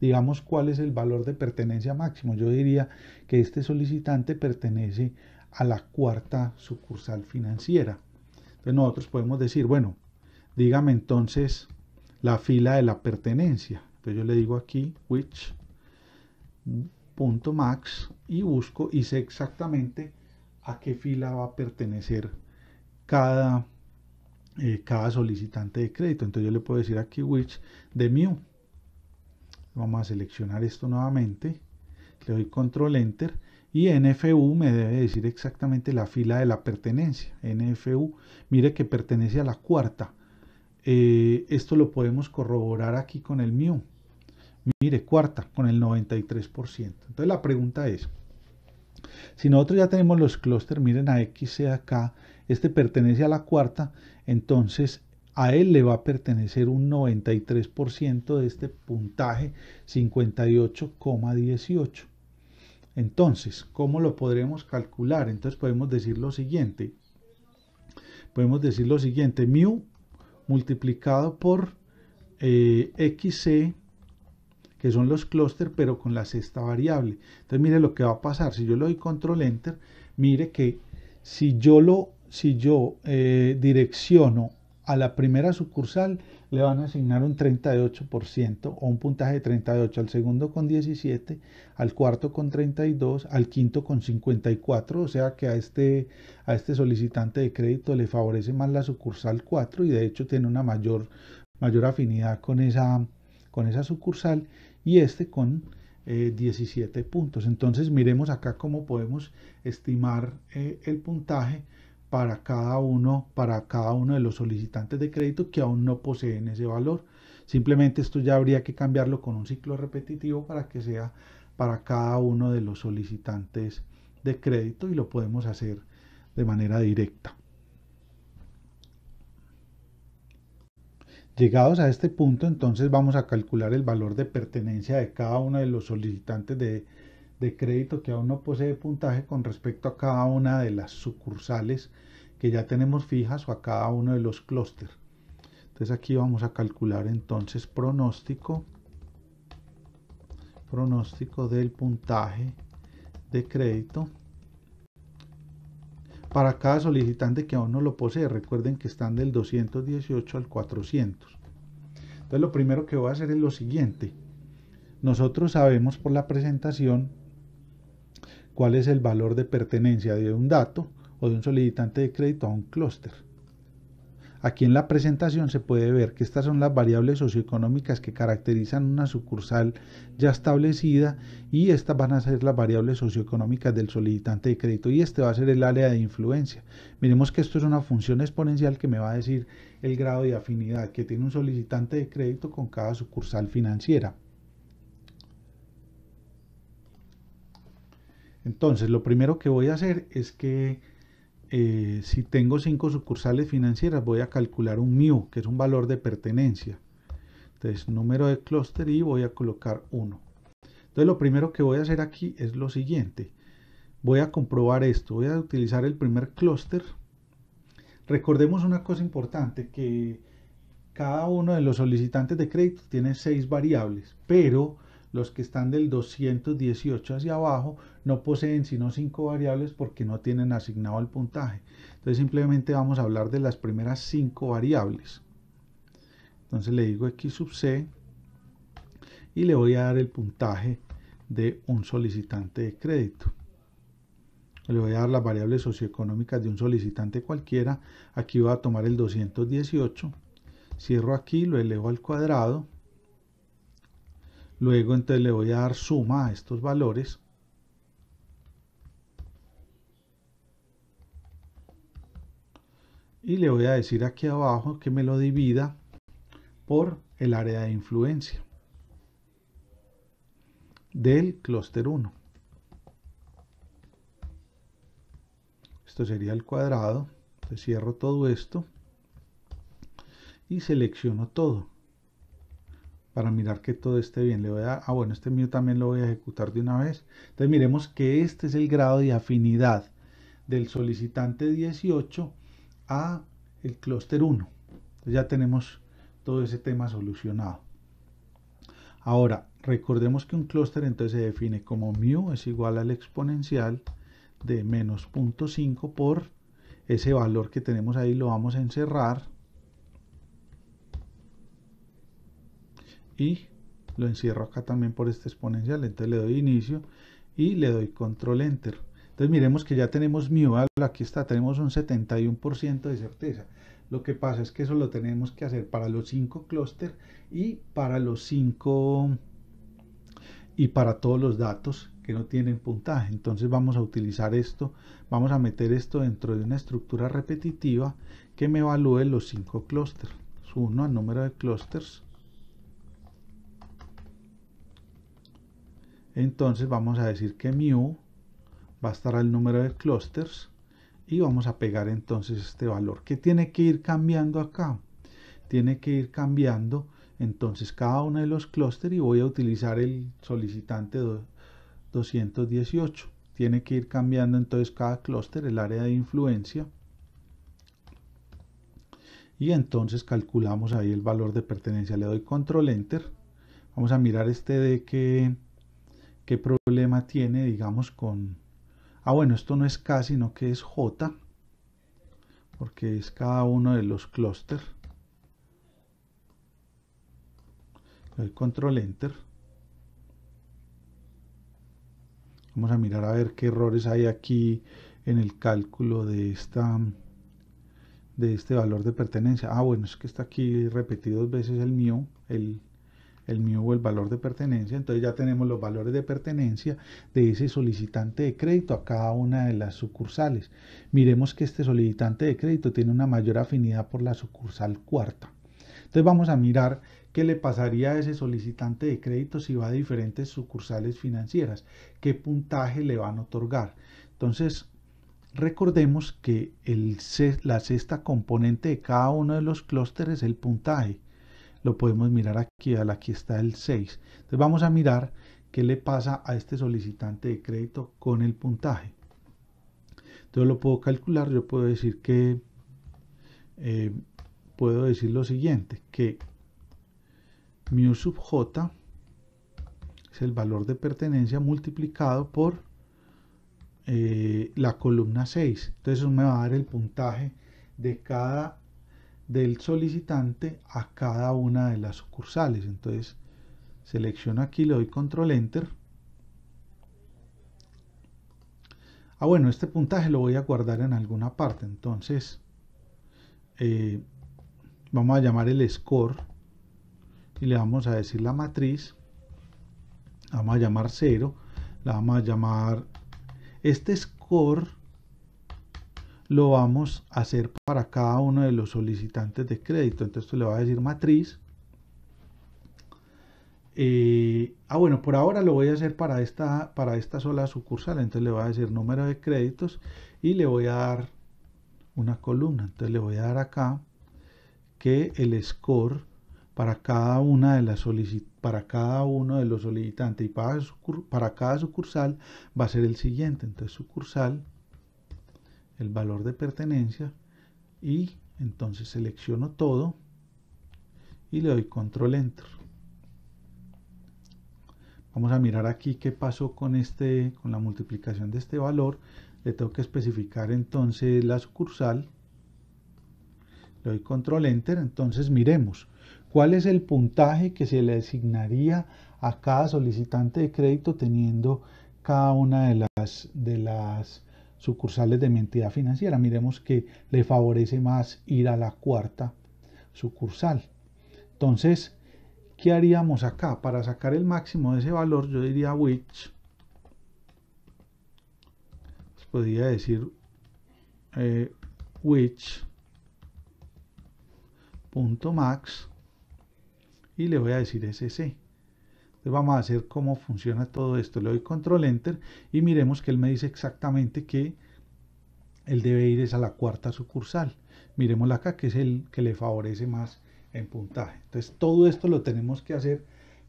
digamos, cuál es el valor de pertenencia máximo. Yo diría que este solicitante pertenece a la cuarta sucursal financiera. Entonces nosotros podemos decir, bueno, dígame entonces la fila de la pertenencia. Entonces yo le digo aquí which.max y busco y sé exactamente a qué fila va a pertenecer cada solicitante de crédito. Entonces yo le puedo decir aquí which de mu. Vamos a seleccionar esto nuevamente, le doy control enter y NFU me debe decir exactamente la fila de la pertenencia. NFU, mire que pertenece a la cuarta. Esto lo podemos corroborar aquí con el mu. Mire, cuarta, con el 93%. Entonces la pregunta es, si nosotros ya tenemos los clústeres, miren a XC acá, este pertenece a la cuarta, entonces a él le va a pertenecer un 93% de este puntaje 58,18. Entonces, ¿cómo lo podremos calcular? Entonces podemos decir lo siguiente. Mu multiplicado por XC, que son los clústeres, pero con la sexta variable. Entonces mire lo que va a pasar. Si yo le doy control enter, mire que si yo direcciono a la primera sucursal le van a asignar un 38% o un puntaje de 38, al segundo con 17, al cuarto con 32, al quinto con 54, o sea que a este solicitante de crédito le favorece más la sucursal 4 y de hecho tiene una mayor afinidad con esa sucursal, y este con 17 puntos. Entonces miremos acá cómo podemos estimar el puntaje para cada uno de los solicitantes de crédito que aún no poseen ese valor. Simplemente esto ya habría que cambiarlo con un ciclo repetitivo para que sea para cada uno de los solicitantes de crédito, y lo podemos hacer de manera directa. Llegados a este punto, entonces vamos a calcular el valor de pertenencia de cada uno de los solicitantes de crédito que aún no posee puntaje con respecto a cada una de las sucursales que ya tenemos fijas o a cada uno de los clústeres. Entonces aquí vamos a calcular entonces pronóstico del puntaje de crédito para cada solicitante que aún no lo posee. Recuerden que están del 218 al 400. Entonces lo primero que voy a hacer es lo siguiente. Nosotros sabemos por la presentación cuál es el valor de pertenencia de un dato o de un solicitante de crédito a un clúster. Aquí en la presentación se puede ver que estas son las variables socioeconómicas que caracterizan una sucursal ya establecida, y estas van a ser las variables socioeconómicas del solicitante de crédito, y este va a ser el área de influencia. Miremos que esto es una función exponencial que me va a decir el grado de afinidad que tiene un solicitante de crédito con cada sucursal financiera. Entonces lo primero que voy a hacer es que si tengo 5 sucursales financieras, voy a calcular un MIU, que es un valor de pertenencia. Entonces, número de clúster, y voy a colocar 1. Entonces, lo primero que voy a hacer aquí es lo siguiente. Voy a comprobar esto. Voy a utilizar el primer clúster. Recordemos una cosa importante, que cada uno de los solicitantes de crédito tiene 6 variables, pero los que están del 218 hacia abajo no poseen sino 5 variables porque no tienen asignado el puntaje. Entonces simplemente vamos a hablar de las primeras 5 variables. Entonces le digo X sub C y le voy a dar el puntaje de un solicitante de crédito. Le voy a dar las variables socioeconómicas de un solicitante cualquiera. Aquí voy a tomar el 218, cierro aquí, lo elevo al cuadrado. Luego entonces le voy a dar suma a estos valores. Y le voy a decir aquí abajo que me lo divida por el área de influencia del clúster 1. Esto sería el cuadrado. Entonces cierro todo esto y selecciono todo para mirar que todo esté bien. Le voy a dar, bueno, este mío también lo voy a ejecutar de una vez. Entonces miremos que este es el grado de afinidad del solicitante 18 a el clúster 1. Entonces ya tenemos todo ese tema solucionado. Ahora, recordemos que un clúster entonces se define como μ es igual al exponencial de menos 0.5 por ese valor que tenemos ahí, lo vamos a encerrar y lo encierro acá también por este exponencial. Entonces le doy inicio y le doy control enter. Entonces miremos que ya tenemos μ, aquí está, tenemos un 71% de certeza. Lo que pasa es que eso lo tenemos que hacer para los 5 clústeres y para los 5 y para todos los datos que no tienen puntaje. Entonces vamos a utilizar esto, vamos a meter esto dentro de una estructura repetitiva que me evalúe los 5 clústeres. 1 al número de clústeres. Entonces vamos a decir que μ va a estar al número de clústeres y vamos a pegar entonces este valor que tiene que ir cambiando acá. Tiene que ir cambiando entonces cada uno de los clústeres, y voy a utilizar el solicitante 218. Tiene que ir cambiando entonces cada clúster, el área de influencia, y entonces calculamos ahí el valor de pertenencia. Le doy control enter. Vamos a mirar este de qué problema tiene, digamos, con... bueno, esto no es K, sino que es J, porque es cada uno de los clústeres. doy control enter. Vamos a mirar a ver qué errores hay aquí en el cálculo de este valor de pertenencia. Bueno, es que está aquí repetido dos veces el mío o el valor de pertenencia. Entonces ya tenemos los valores de pertenencia de ese solicitante de crédito a cada una de las sucursales. Miremos que este solicitante de crédito tiene una mayor afinidad por la sucursal cuarta. Entonces vamos a mirar qué le pasaría a ese solicitante de crédito si va a diferentes sucursales financieras, qué puntaje le van a otorgar. Entonces recordemos que la sexta componente de cada uno de los clústeres es el puntaje. Lo podemos mirar aquí, aquí está el 6. Entonces vamos a mirar qué le pasa a este solicitante de crédito con el puntaje. Entonces lo puedo calcular, yo puedo decir que puedo decir lo siguiente, que mu sub j es el valor de pertenencia multiplicado por la columna 6. Entonces eso me va a dar el puntaje del solicitante a cada una de las sucursales. Entonces selecciono aquí, le doy control enter. Bueno, este puntaje lo voy a guardar en alguna parte. Entonces vamos a llamar el score y le vamos a decir la matriz, vamos a llamar 0, la vamos a llamar, este score lo vamos a hacer para cada uno de los solicitantes de crédito. Entonces le voy a decir matriz. Bueno, por ahora lo voy a hacer para esta sola sucursal. Entonces le voy a decir número de créditos y le voy a dar una columna. Entonces le voy a dar acá que el score para cada uno de los solicitantes y para cada sucursal va a ser el siguiente. Entonces sucursal, el valor de pertenencia, y entonces selecciono todo y le doy control enter. Vamos a mirar aquí qué pasó con la multiplicación de este valor. Le tengo que especificar entonces la sucursal, le doy control enter. Entonces miremos cuál es el puntaje que se le asignaría a cada solicitante de crédito teniendo cada una de las sucursales de mi entidad financiera. Miremos que le favorece más ir a la cuarta sucursal. Entonces, ¿qué haríamos acá? Para sacar el máximo de ese valor, yo diría which, podría decir which.max y le voy a decir SC. Entonces vamos a hacer cómo funciona todo esto. Le doy control enter y miremos que él me dice exactamente que él debe ir a la cuarta sucursal. Miremosla acá, que es el que le favorece más en puntaje. Entonces todo esto lo tenemos que hacer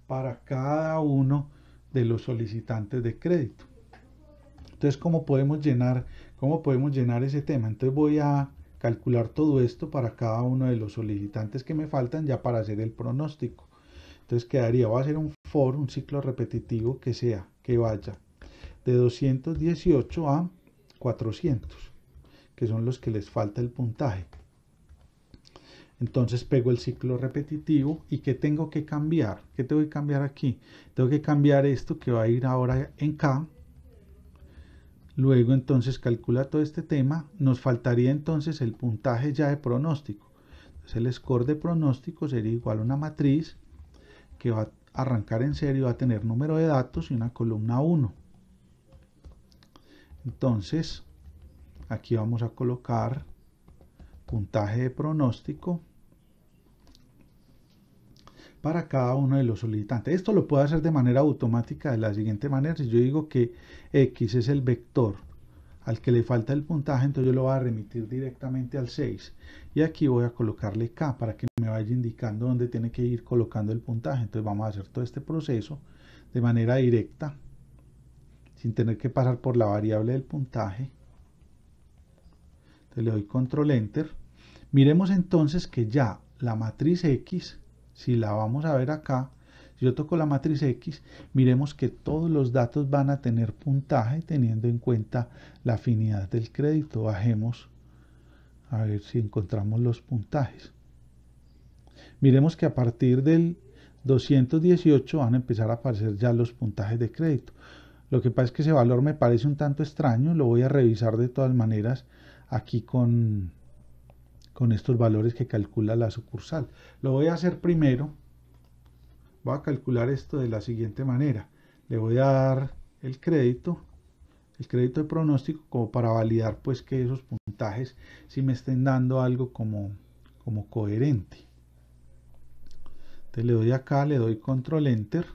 para cada uno de los solicitantes de crédito. Entonces, ¿cómo podemos llenar ese tema? Entonces voy a calcular todo esto para cada uno de los solicitantes que me faltan ya para hacer el pronóstico. Entonces quedaría, voy a hacer un for, un ciclo repetitivo que vaya de 218 a 400, que son los que les falta el puntaje. Entonces pego el ciclo repetitivo y ¿qué tengo que cambiar? ¿Qué tengo que cambiar aquí? Tengo que cambiar esto que va a ir ahora en K. Luego entonces calcula todo este tema. Nos faltaría entonces el puntaje ya de pronóstico. Entonces el score de pronóstico sería igual a una matriz que va a arrancar en serio, va a tener número de datos y una columna 1. Entonces aquí vamos a colocar puntaje de pronóstico para cada uno de los solicitantes. Esto lo puedo hacer de manera automática de la siguiente manera. Si yo digo que X es el vector al que le falta el puntaje, entonces yo lo voy a remitir directamente al 6. Y aquí voy a colocarle K para que me vaya indicando dónde tiene que ir colocando el puntaje. Entonces vamos a hacer todo este proceso de manera directa, sin tener que pasar por la variable del puntaje. Entonces le doy control enter. Miremos entonces que ya la matriz X, si la vamos a ver acá, si yo toco la matriz X, miremos que todos los datos van a tener puntaje teniendo en cuenta la afinidad del crédito. Bajemos a ver si encontramos los puntajes. Miremos que a partir del 218 van a empezar a aparecer ya los puntajes de crédito. Lo que pasa es que ese valor me parece un tanto extraño, lo voy a revisar de todas maneras aquí con estos valores que calcula la sucursal. Lo voy a hacer primero, voy a calcular esto de la siguiente manera. Le voy a dar el crédito de pronóstico como para validar pues que esos puntajes sí me estén dando algo como coherente. Entonces le doy acá, le doy control enter.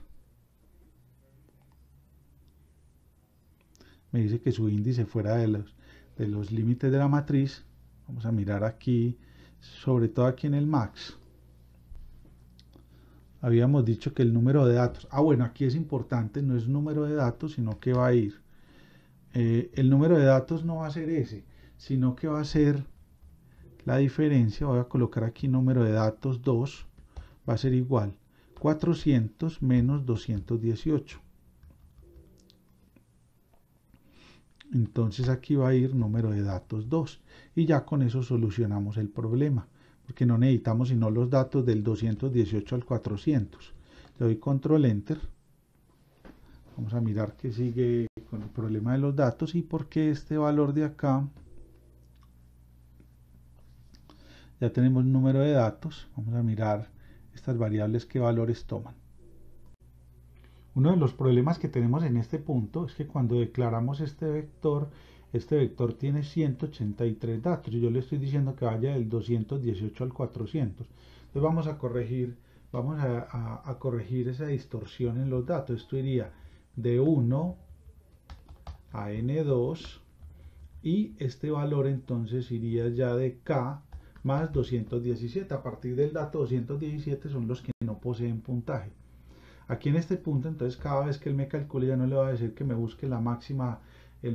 Me dice que su índice fuera de los límites de la matriz. Vamos a mirar aquí, sobre todo aquí en el max. Habíamos dicho que el número de datos, bueno, aquí es importante, no es número de datos, sino que va a ir, el número de datos no va a ser ese, sino que va a ser la diferencia. Voy a colocar aquí número de datos 2, va a ser igual 400 menos 218. Entonces aquí va a ir número de datos 2 y ya con eso solucionamos el problema, porque no necesitamos sino los datos del 218 al 400. Le doy control enter. Vamos a mirar que sigue con el problema de los datos y por qué este valor de acá. Ya tenemos el número de datos. Vamos a mirar estas variables qué valores toman. Uno de los problemas que tenemos en este punto es que cuando declaramos este vector tiene 183 datos y yo le estoy diciendo que vaya del 218 al 400. Entonces vamos a corregir esa distorsión en los datos. Esto iría de 1 a n2 y este valor entonces iría ya de k más 217. A partir del dato 217 son los que no poseen puntaje. Aquí en este punto, entonces cada vez que él me calcule ya no le va a decir que me busque el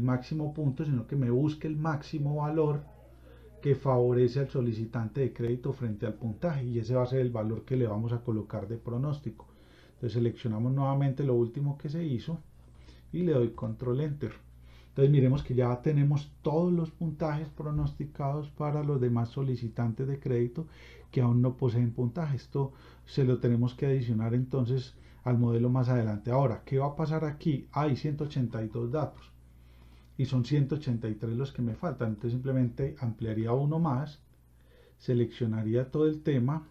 máximo punto, sino que me busque el máximo valor que favorece al solicitante de crédito frente al puntaje, y ese va a ser el valor que le vamos a colocar de pronóstico. Entonces seleccionamos nuevamente lo último que se hizo y le doy control enter. Entonces miremos que ya tenemos todos los puntajes pronosticados para los demás solicitantes de crédito que aún no poseen puntaje. Esto se lo tenemos que adicionar entonces al modelo más adelante. Ahora, ¿qué va a pasar aquí? Hay 182 datos y son 183 los que me faltan. Entonces simplemente ampliaría uno más, seleccionaría todo el tema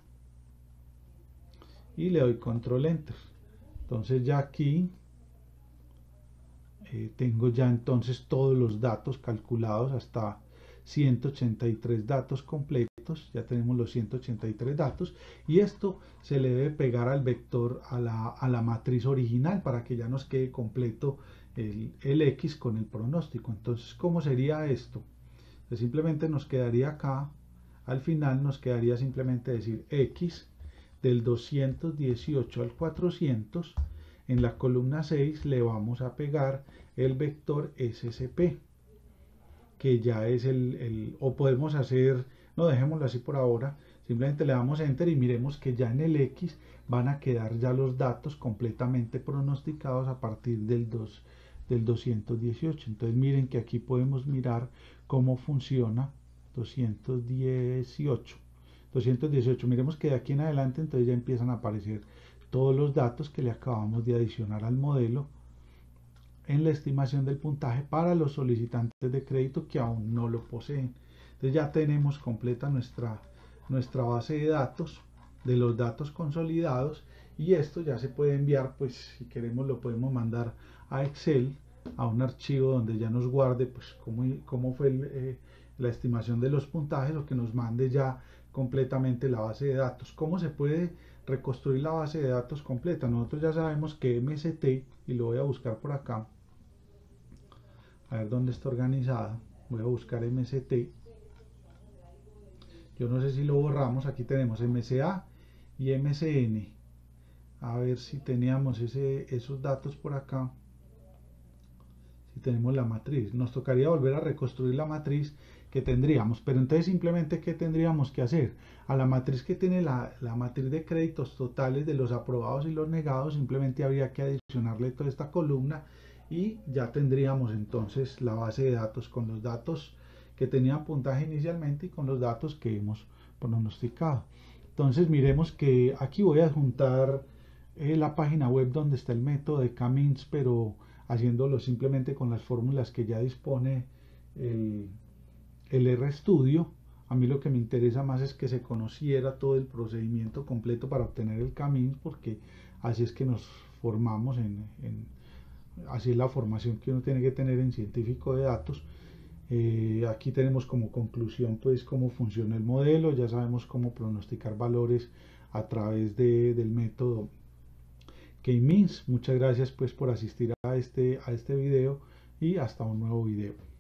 y le doy control enter. Entonces ya aquí tengo ya entonces todos los datos calculados hasta 183 datos completos. Ya tenemos los 183 datos y esto se le debe pegar al vector, a la matriz original, para que ya nos quede completo el X con el pronóstico. Entonces, ¿cómo sería esto? Pues simplemente nos quedaría acá, al final nos quedaría simplemente decir X del 218 al 400. En la columna 6 le vamos a pegar el vector SCP, que ya es o podemos hacer, no, dejémoslo así por ahora, simplemente le damos enter y miremos que ya en el X van a quedar ya los datos completamente pronosticados a partir del 218. Entonces miren que aquí podemos mirar cómo funciona 218. Miremos que de aquí en adelante entonces ya empiezan a aparecer todos los datos que le acabamos de adicionar al modelo en la estimación del puntaje para los solicitantes de crédito que aún no lo poseen. Entonces ya tenemos completa nuestra base de datos, de los datos consolidados, y esto ya se puede enviar, pues si queremos lo podemos mandar a Excel, a un archivo donde ya nos guarde pues cómo fue la estimación de los puntajes, o que nos mande ya completamente la base de datos. ¿Cómo se puede reconstruir la base de datos completa? Nosotros ya sabemos que MST, y lo voy a buscar por acá, a ver dónde está organizada. Voy a buscar MST. Yo no sé si lo borramos. Aquí tenemos MCA y MCN. A ver si teníamos esos datos por acá. Si tenemos la matriz, nos tocaría volver a reconstruir la matriz que tendríamos, pero entonces simplemente ¿qué tendríamos que hacer? A la matriz que tiene la matriz de créditos totales de los aprobados y los negados, simplemente habría que adicionarle toda esta columna y ya tendríamos entonces la base de datos con los datos que tenían puntaje inicialmente y con los datos que hemos pronosticado. Entonces miremos que aquí voy a juntar la página web donde está el método de K-means, pero haciéndolo simplemente con las fórmulas que ya dispone el, el RStudio. A mí lo que me interesa más es que se conociera todo el procedimiento completo para obtener el K-means, porque así es que nos formamos así es la formación que uno tiene que tener en científico de datos. Aquí tenemos como conclusión pues cómo funciona el modelo, ya sabemos cómo pronosticar valores a través del método K-means. Muchas gracias pues por asistir a este video y hasta un nuevo video.